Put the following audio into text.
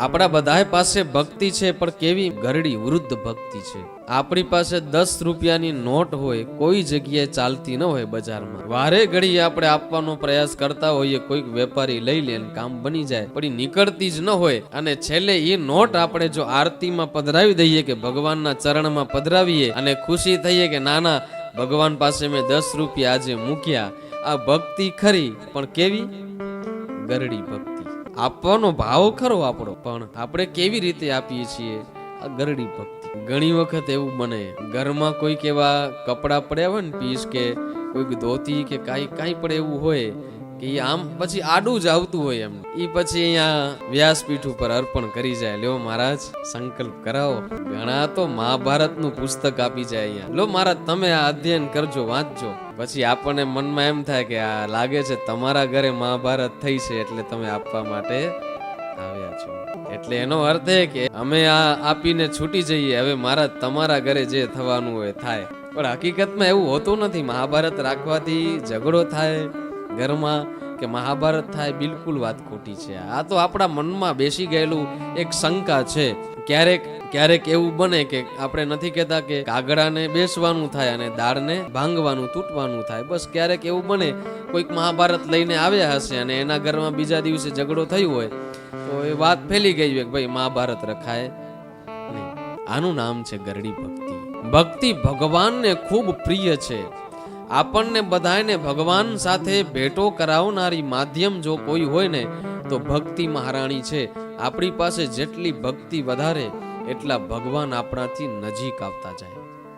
આપણા બધાય પાસે ભક્તિ છે, પણ કેવી ગરડી વૃદ્ધ ભક્તિ છે। આપણી પાસે 10 રૂપિયાની નોટ હોય, કોઈ જગ્યાએ ચાલતી ન હોય બજારમાં, વારે ઘડી આપણે આપવાનો પ્રયાસ કરતા હોઈએ, કોઈક વેપારી લઈ લે ને કામ બની જાય, પણ એ નીકળતી જ ન હોય, અને છેલ્લે એ નોટ આપણે જો આરતીમાં પધરાવી દઈએ કે ભગવાનના ચરણમાં પધરાવીએ અને ખુશી થઈએ કે નાના ભગવાન પાસે મેં 10 રૂપિયા આજે મૂક્યા, આ ભક્તિ ખરી, પણ કેવી ગરડી ભક્તિ। આપવાનો ભાવ ખરો આપણો, પણ આપણે કેવી રીતે આપીએ છીએ, આ ગરડી ભક્તિ। ઘણી વખત એવું બને, ઘરમાં કોઈક એવા કપડાં પડ્યા હોય ને, પીસ કે કોઈક ધોતી કે કાંઈ પણ એવું હોય કે આમ પછી આડું જ આવતું હોય, એમ ઈ પછી અહીંયા વ્યાસપીઠ ઉપર અર્પણ કરી જાય, લ્યો મહારાજ સંકલ્પ કરાવો। ઘણા તો મહાભારતનું પુસ્તક આપી જાય અહીંયા, લો મહારાજ તમે આ અધ્યયન કરજો, વાંચજો। પછી આપણને મનમાં એમ થાય કે આ લાગે છે તમારા ઘરે મહાભારત થઈ છે, એટલે તમે આપવા માટે આવ્યા છો। એટલે એનો અર્થ એ કે અમે આ આપીને છૂટી જઈએ, હવે મહારાજ તમારા ઘરે જે થવાનું હોય થાય। પણ હકીકતમાં એવું હોતું નથી। મહાભારત રાખવાથી ઝઘડો થાય ઘરમાં કે મહાભારત થાય, બિલકુલ વાત ખોટી છે। આ તો આપણા મનમાં બેસી ગયેલું એક શંકા છે। ક્યારેક એવું બને કે આપણે નથી કહેતા કે કાગડાને બેસવાનું થાય અને દાળને ભાંગવાનું તૂટવાનું થાય, બસ ક્યારેક એવું બને કોઈક મહાભારત લઈને આવ્યા હશે અને એના ઘરમાં બીજા દિવસે ઝઘડો થયું હોય, તો એ વાત ફેલી ગઈ હોય કે ભાઈ મહાભારત રખાય નહીં। આનું નામ છે ગરડી ભક્તિ। ભક્તિ ભગવાનને ખૂબ પ્રિય છે। આપણને બધાને ભગવાન સાથે ભેટો કરાવનારી માધ્યમ જો કોઈ હોય ને, તો ભક્તિ મહારાણી છે। આપણી પાસે જેટલી ભક્તિ વધારે, એટલા ભગવાન આપણાથી નજીક આવતા જાય।